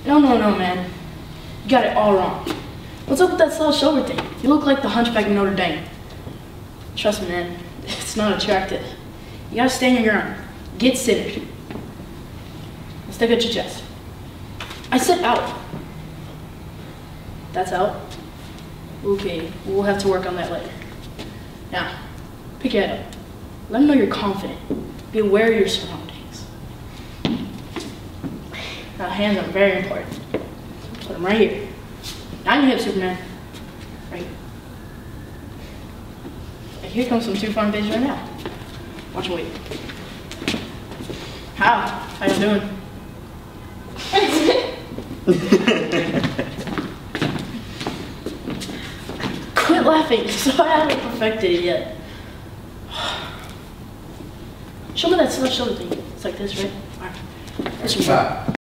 No, man. You got it all wrong. What's up with that slouched over thing? You look like the Hunchback of Notre Dame. Trust me, man. It's not attractive. You gotta stand your ground. Get centered. Stick at your chest. I said out. That's out. Okay, we'll have to work on that later. Now, pick your head up. Let them know you're confident. Be aware of your surroundings. Now, hands are very important. Put them right here. Not in your hip, Superman. Right here. And here comes some 2 fun bitches right now. Watch and wait. How you doing? Quit laughing, so I haven't perfected it yet. Show me that slouched shoulder thing. It's like this, right? Alright. This one.